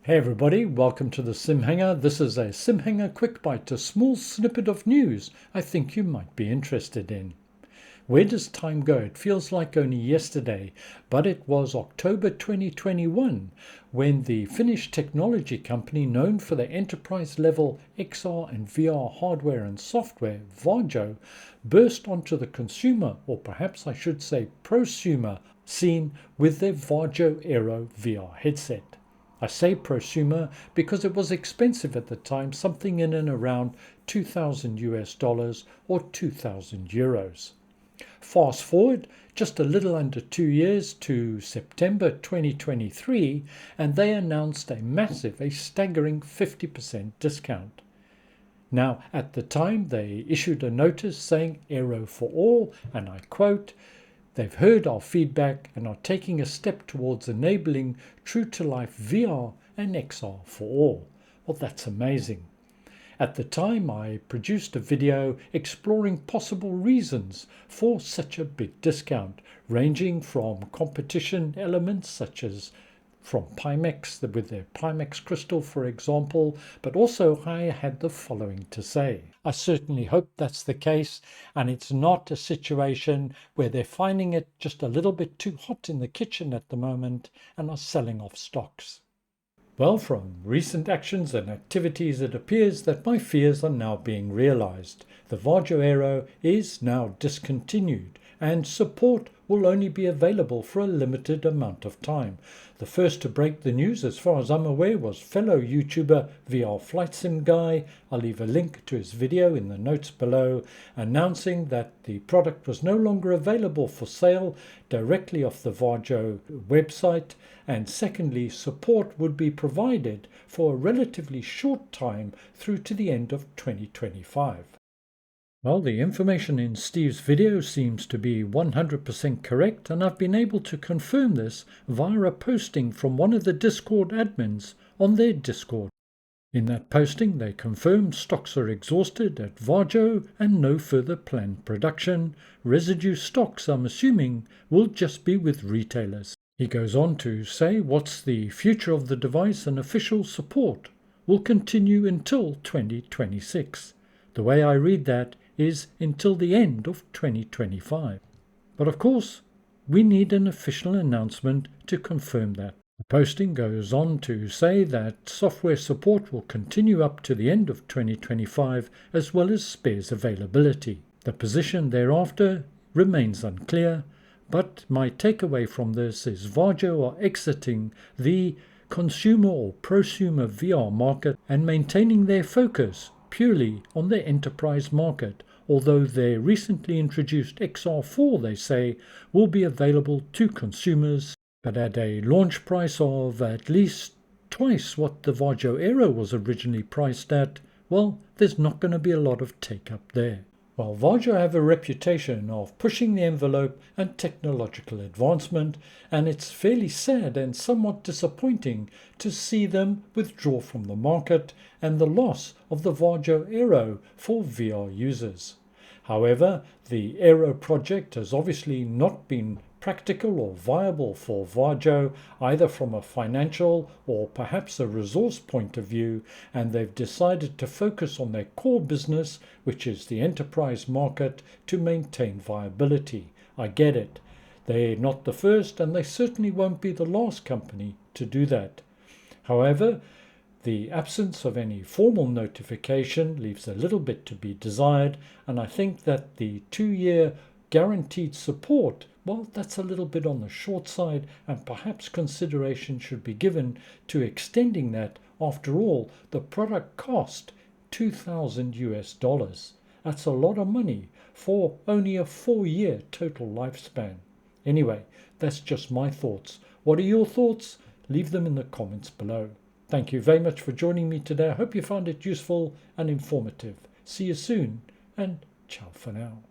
Hey everybody, welcome to the Sim Hanger. This is a Sim Hanger Quick Bite, a small snippet of news I think you might be interested in. Where does time go? It feels like only yesterday, but it was October 2021 when the Finnish technology company known for their enterprise-level XR and VR hardware and software, Varjo, burst onto the consumer, or perhaps I should say prosumer, scene with their Varjo Aero VR headset. I say prosumer because it was expensive at the time, something in and around $2,000 or 2,000 euros. Fast forward just a little under 2 years to September 2023, and they announced a staggering 50% discount. Now, at the time, they issued a notice saying Aero for all, and I quote, "They've heard our feedback and are taking a step towards enabling true-to-life VR and XR for all." Well, that's amazing. At the time, I produced a video exploring possible reasons for such a big discount, ranging from competition elements such as from Pimax, with their Pimax crystal, for example, but also I had the following to say. I certainly hope that's the case, and it's not a situation where they're finding it just a little bit too hot in the kitchen at the moment and are selling off stocks. Well, from recent actions and activities, it appears that my fears are now being realized. The Varjo Aero is now discontinued, and support will only be available for a limited amount of time. The first to break the news, as far as I'm aware, was fellow YouTuber VR Flight Sim Guy. I'll leave a link to his video in the notes below, announcing that the product was no longer available for sale directly off the Varjo website, and secondly, support would be provided for a relatively short time through to the end of 2025. Well, the information in Steve's video seems to be 100% correct, and I've been able to confirm this via a posting from one of the Discord admins on their Discord. In that posting, they confirmed stocks are exhausted at Varjo and no further planned production. Residue stocks, I'm assuming, will just be with retailers. He goes on to say what's the future of the device, and official support will continue until 2026. The way I read that is until the end of 2025. But of course, we need an official announcement to confirm that. The posting goes on to say that software support will continue up to the end of 2025, as well as spares availability. The position thereafter remains unclear, but my takeaway from this is Varjo are exiting the consumer or prosumer VR market and maintaining their focus purely on the enterprise market, although their recently introduced XR4, they say, will be available to consumers, but at a launch price of at least twice what the Varjo Aero was originally priced at. Well, there's not going to be a lot of take-up there. While Varjo have a reputation of pushing the envelope and technological advancement, and it's fairly sad and somewhat disappointing to see them withdraw from the market and the loss of the Varjo Aero for VR users. However, the Aero project has obviously not been practical or viable for Varjo, either from a financial or perhaps a resource point of view, and they've decided to focus on their core business, which is the enterprise market, to maintain viability. I get it. They're not the first, and they certainly won't be the last company to do that. However, the absence of any formal notification leaves a little bit to be desired, and I think that the 2-year guaranteed support, well, that's a little bit on the short side, and perhaps consideration should be given to extending that. After all, the product cost $2,000. That's a lot of money for only a 4-year total lifespan. Anyway, that's just my thoughts. What are your thoughts? Leave them in the comments below. Thank you very much for joining me today. I hope you found it useful and informative. See you soon, and ciao for now.